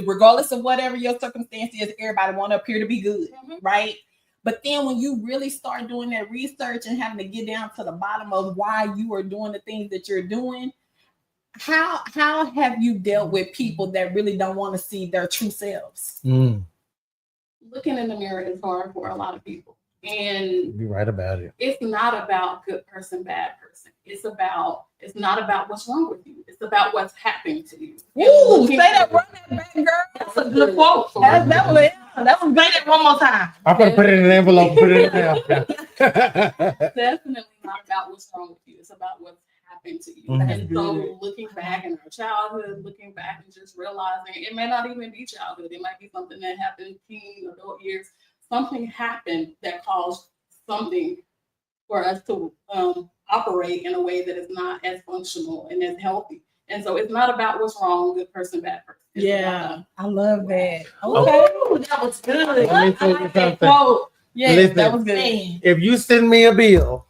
regardless of whatever your circumstance is, everybody want to appear to be good, right? But then when you really start doing that research and having to get down to the bottom of why you are doing the things that you're doing, how have you dealt with people that really don't want to see their true selves? Looking in the mirror is hard for a lot of people. And You're right about it. it's not about good person, bad person. It's not about what's wrong with you. It's about what's happening to you. Ooh, say that, run that back, girl. That's a good quote. That was Say that one more time. I'm gonna put it in an envelope and put it in the Definitely not about what's wrong with you. It's about what's happened to you. Mhm. And so looking back in our childhood, looking back and just realizing it may not even be childhood. It might be something that happened teen, adult years. Something happened that caused something for us to operate in a way that is not as functional and as healthy. And so it's not about what's wrong, good person, bad person. It's Yeah, I love that. Okay. Ooh, that was good. Let me tell you I like that something. quote. Yeah, Listen. that was good. Man. If you send me a bill,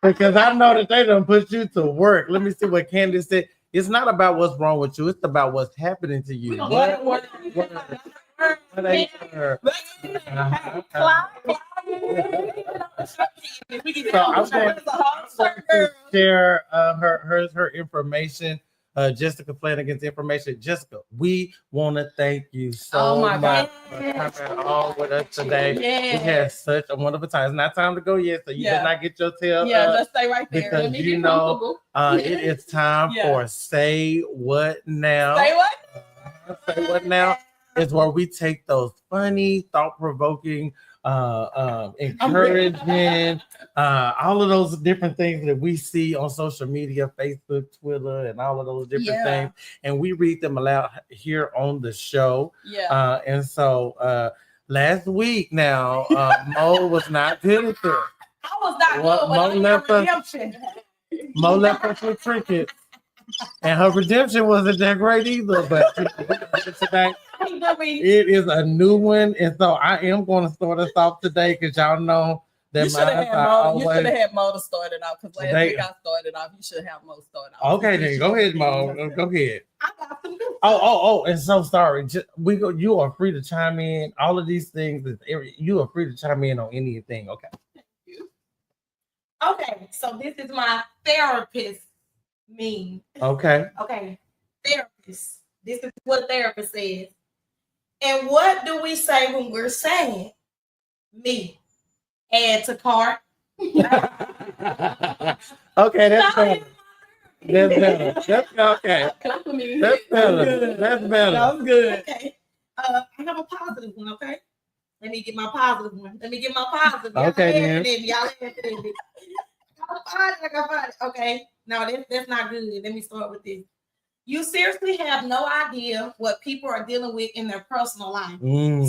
because I know that they don't put you to work. Let me see what Candace said. It's not about what's wrong with you. It's about what's happening to you. What ain't her? So I'm going to share her information, Jessica Flanagan's information. Jessica, we want to thank you so my much God. for coming on with us today. Yeah. We had such a wonderful time. It's not time to go yet, so you Yeah. did not get your tail Yeah, up, just stay right there. because Let me you get know comfortable. it is time Yeah. for Say What Now. Say what? Say What Now is where we take those funny, thought-provoking, encouraging, all of those different things that we see on social media, Facebook, Twitter, and all of those different things, and we read them aloud here on the show. Yeah. And so last week now, Mo was not good at this. I was not What, good, Mo but I left got us- redemption. Mo left us with crickets, and her redemption wasn't that great either. But today, it is a new one, and so I am going to start us off today, because y'all know that You should have had Mo. You should have always. had Mo to start it off, because last They- week I started off. You should have Mo start off. Okay, then go ahead, Mo. Go ahead. I got some good. Oh, and so sorry. You are free to chime in. All of these things, you are free to chime in on anything. Okay. Okay, so this is my therapist mean? Okay. Okay. Therapist. This is what a therapist says. And what do we say when we're saying me? Add to cart. Okay, that's better. That's better. That's okay. Compliment. That's better. Good. That's better. That was good. Okay. I have a positive one, okay? Let me get my positive one. Okay, Y'all then. laughing at me. I got find it. Okay. No, that's not good. Let me start with this. You seriously have no idea what people are dealing with in their personal life.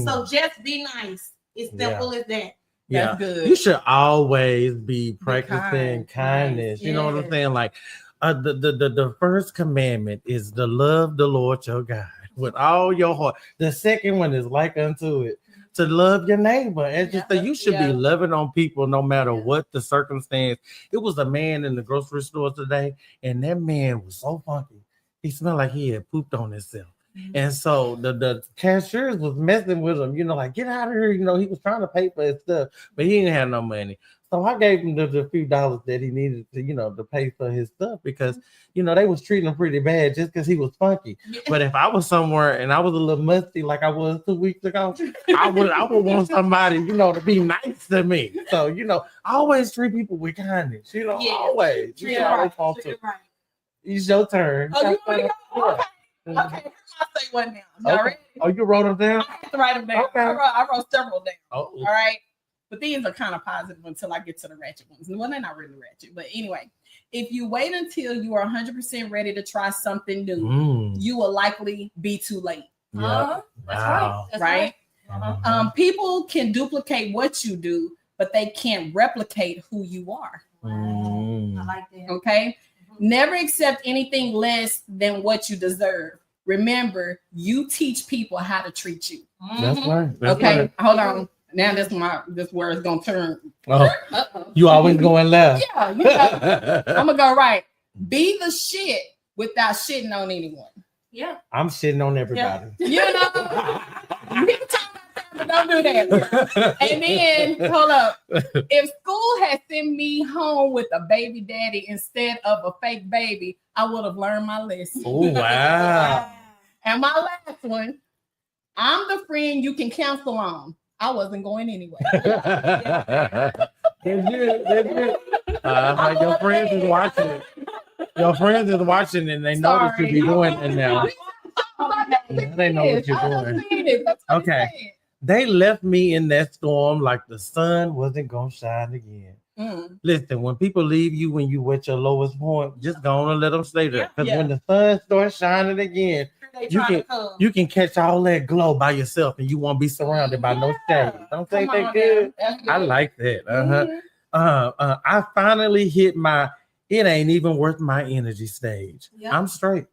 So just be nice. It's simple as that. Yeah, That's good. you should always be kind. practicing kindness. Nice. You know what I'm Yes. saying? Like, the first commandment is to love the Lord your God with all your heart. The second one is like unto it, to love your neighbor. And just that you should be loving on people no matter what the circumstance. It was a man in the grocery store today, and that man was so funky. He smelled like he had pooped on himself. And so the cashiers was messing with him, like, get out of here. He was trying to pay for his stuff, but he didn't have no money. So I gave him the few dollars that he needed to, to pay for his stuff because, they was treating him pretty bad just because he was funky. But if I was somewhere and I was a little musty like I was 2 weeks ago, I would want somebody, to be nice to me. So, always treat people with kindness, always. You should always want to. Right. It's your turn. Oh, you want to go? Okay. I'll say one now. Y'all ready? Oh, you wrote them down? I have to write them down. Okay. I wrote several down. Oh. All right. But these are kind of positive until I get to the ratchet ones. Well, they're not really ratchet. But anyway, if you wait until you are 100% ready to try something new, you will likely be too late. Yeah. That's Wow. right. That's Right? Uh-huh. People can duplicate what you do, but they can't replicate who you are. I like that. Okay? Never accept anything less than what you deserve. Remember, you teach people how to treat you. That's right. That's Okay, right. hold on. Now this word is gonna turn. Oh, you always going left. Yeah, I'm gonna go right. Be the shit without shitting on anyone. Yeah. I'm shitting on everybody. You know, we can talk about that, but don't do that. And then, hold up. If school had sent me home with a baby daddy instead of a fake baby, I would have learned my lesson. Oh, wow. And my last one, I'm the friend you can counsel on. I wasn't going anyway. That's it. Your friends is watching. Your friends is watching and they know that you be doing it now. They know what you're doing. Okay. They left me in that storm like the sun wasn't gonna shine again. Listen, when people leave you when you at your lowest point, just go on and let them stay there. Because when the sun starts shining again, you can catch all that glow by yourself and you won't be surrounded by no shade. Don't think that good? I like that. I finally hit my it ain't even worth my energy stage. I'm straight.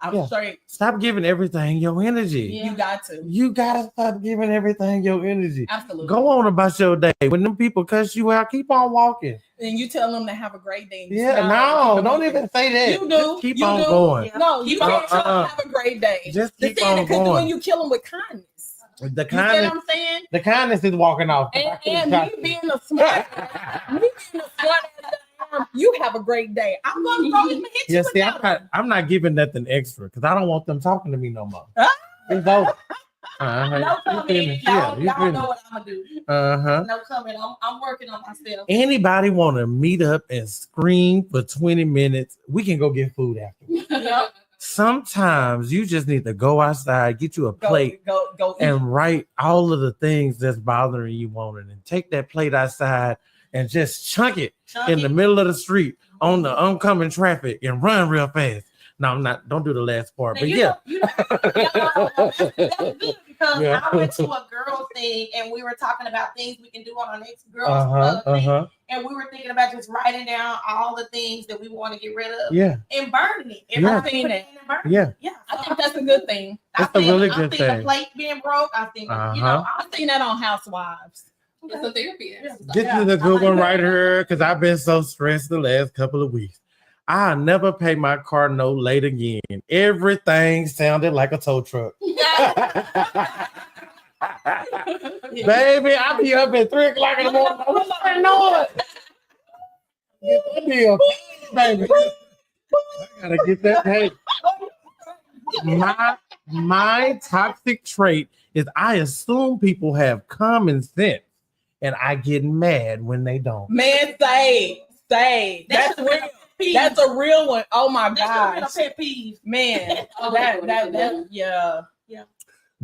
I'm straight. Stop giving everything your energy. You got to. You gotta stop giving everything your energy. Absolutely. Go on about your day. When them people cuss you out, keep on walking. And you tell them to have a great day. Don't even say that. You do. Just keep on going. No, you can't tell them to have a great day. Just keep on Because going. when you kill them with kindness. The You see what kindness, I'm saying? the kindness is walking off. And me being a smart, you have a great day. I'm going to go and hit you. See, I'm not giving nothing extra because I don't want them talking to me no more. It's over. No comment. Y'all know what I'm gonna do. No comment. I'm working on myself. Anybody want to meet up and scream for 20 minutes? We can go get food after. Sometimes you just need to go outside, get you a plate, go and write all of the things that's bothering you on it, and take that plate outside and just chunk it in the middle of the street on the oncoming traffic and run real fast. No, I'm not. Don't do the last part. But that's good because I went to a girl thing and we were talking about things we can do on our next girls thing, and we were thinking about just writing down all the things that we want to get rid of. And burning it. I think that's a good thing. That's a really good thing. The plate being broke. I think I've seen that on Housewives. It's a therapy. This is a good one right here because I've been so stressed the last couple of weeks. I'll never pay my car note late again. Everything sounded like a tow truck. Baby, I'll be up at 3 o'clock in the morning. What's that noise? Get that bill, baby. gotta get that paid. My toxic trait is I assume people have common sense, and I get mad when they don't. Man, say. That's real. That's a real one. Oh my gosh. That's a pet peeve. Man, yeah.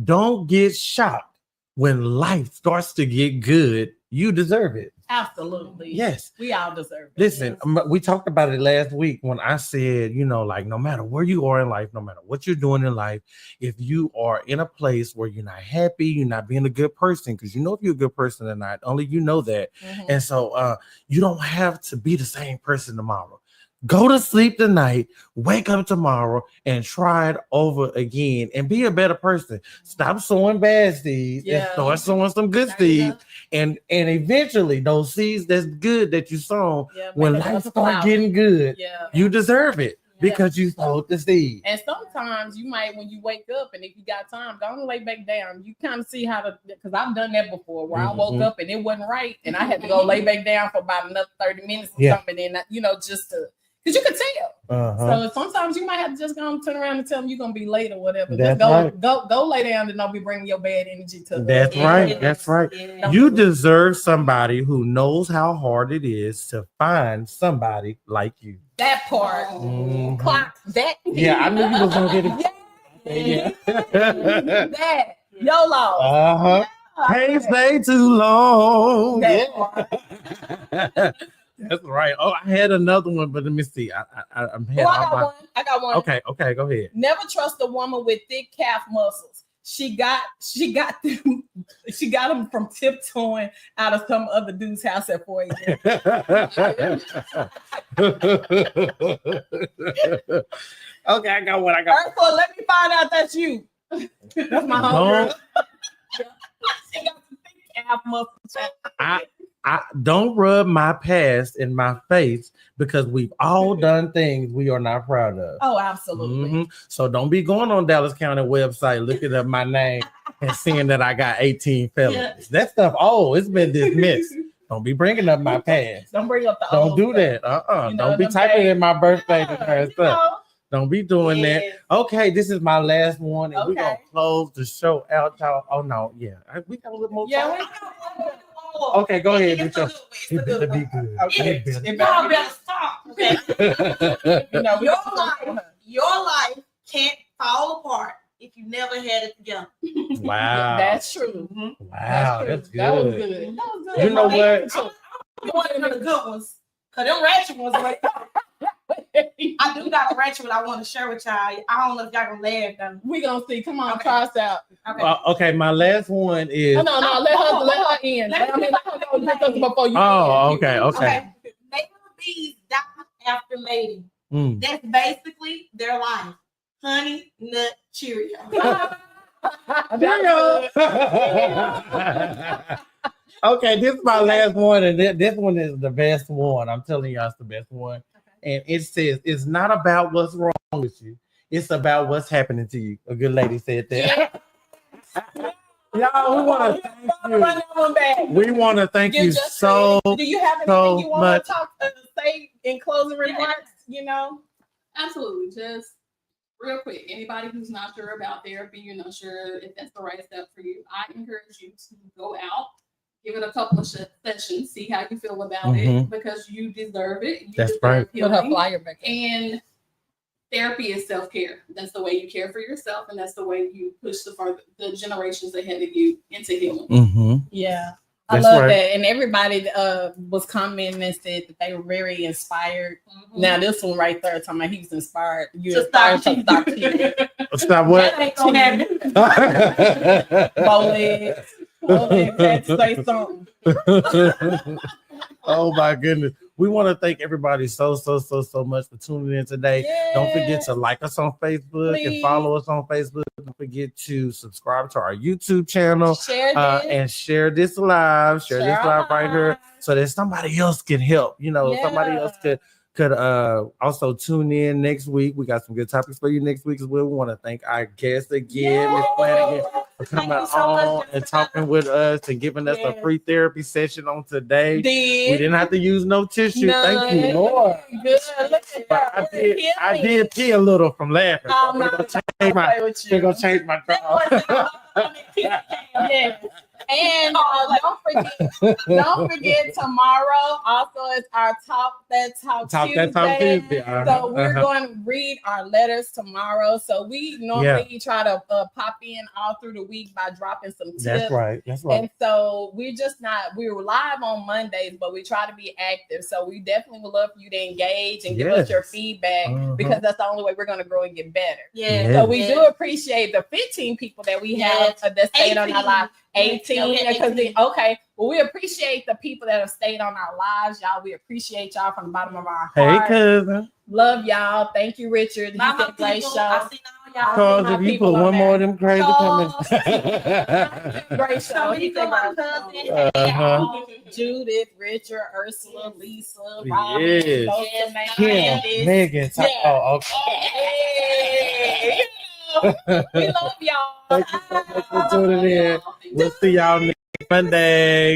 Don't get shocked when life starts to get good. You deserve it. Absolutely. Yes. We all deserve it. Listen, we talked about it last week when I said, like no matter where you are in life, no matter what you're doing in life, if you are in a place where you're not happy, you're not being a good person, because if you're a good person or not, only you know that. Mhm. And so you don't have to be the same person tomorrow. Go to sleep tonight, wake up tomorrow, and try it over again and be a better person. Stop sowing bad seeds and start sowing some good seeds. And eventually those seeds that's good that you sown, when life start getting good, you deserve it because you sowed the seed. And sometimes you might, when you wake up and if you got time, don't lay back down. You kind of see how to, because I've done that before where I woke up and it wasn't right and I had to go lay back down for about another 30 minutes or something. And just to, because you can tell. So sometimes you might have to just go and turn around and tell them you're gonna be late or whatever. That's just go lay down and don't be bringing your bad energy to them. That's right. Yeah. You deserve somebody who knows how hard it is to find somebody like you. That part. Mhm. Clock that. Yeah, I knew you was gonna get it. That. YOLO. Can't stay too long. That Yeah. part. That's right. Oh, I had another one, but let me see. I'm I got one. Okay, go ahead. Never trust a woman with thick calf muscles. She got them from tiptoeing out of some other dude's house at 4 a.m. Okay, I got one. Ursula, let me find out that's you. That's my homegirl. She got some thick calf muscles. I don't rub my past in my face because we've all done things we are not proud of. Oh, absolutely. So don't be going on Dallas County website looking up my name and seeing that I got 18 felonies. Yeah. That stuff, it's been dismissed. Don't be bringing up my past. Don't bring up the Don't old do stuff. that. Don't be typing in my birthday and stuff. Don't be doing that. Okay, this is my last one, and we're gonna close the show out, y'all. Oh no, we got a little more time. Okay, go ahead. It better be good. Okay. Y'all better stop. Okay. Your life can't fall apart if you never had it together. Wow. That's true. Wow, that's good. That was good. You know what? One of the good ones. Because them ratchet ones, I do got a ratchet I want to share with y'all. I don't know if y'all gonna laugh though. We gonna see. Come on, try us out. Okay, my last one is. No. Let her in. Let her go before you. Oh, okay. Native bees die after mating. That's basically their life. Honey, nut, Cheerio. Okay, this is my last one, and this one is the best one. I'm telling y'all, it's the best one. And it says, it's not about what's wrong with you. It's about what's happening to you. A good lady said that. Y'all, we want to thank you. We want to thank you so much. Do you have anything you want to say in closing remarks? Absolutely. Just real quick, anybody who's not sure about therapy, you're not sure if that's the right step for you, I encourage you to go out. Give it a couple of sessions, see how you feel about it, because you deserve it. That's right. Put her flyer back. And therapy is self-care. That's the way you care for yourself, and that's the way you push the generations ahead of you into healing. Yeah, I love that. And everybody was commenting and said that they were very inspired. Now this one right there, talking about he was inspired. You're inspired to stop cheating. Stop what? That ain't gonna happen. Bow legs. Had to say something. Oh my goodness. We want to thank everybody so much for tuning in today. Yes. Don't forget to like us on Facebook and follow us on Facebook. Don't forget to subscribe to our YouTube channel. Share this. And share this live. Share this live right here so that somebody else can help. Somebody else could also tune in next week. We got some good topics for you next week as well. We want to thank our guest again, Miss Flanagan. for coming Thank you so much, on and Jessica. talking with us and giving us a Yes. free therapy session on today. We Did didn't have to use no tissue. Thank you, none. Lord. Good. Look at But that. I did pee a little from laughing. So I'm gonna change my draw. Yes. And don't forget tomorrow also is our Talk That Talk Tuesday. So we're going to read our letters tomorrow. So we normally try to pop in all through the week by dropping some tips. That's right. And so we were live on Mondays, but we try to be active. So we definitely would love for you to engage and give us your feedback because that's the only way we're going to grow and get better. Yeah. So we do appreciate the 15 people that we have that stayed on our live. 18 because well, we appreciate the people that have stayed on our lives, y'all. We appreciate y'all from the bottom of our heart. Hey, cousin. Love y'all. Thank you, Richard. He did a great show. I seen all y'all. Cause if you put one more of them crazy comments. Great show. He did my cousin. Uh-huh. Judith, Richard, Ursula, Lisa, Yes. Robin, Kim, Megan. Oh, okay. We love y'all. Thank you so much for tuning in. We'll see y'all next Monday.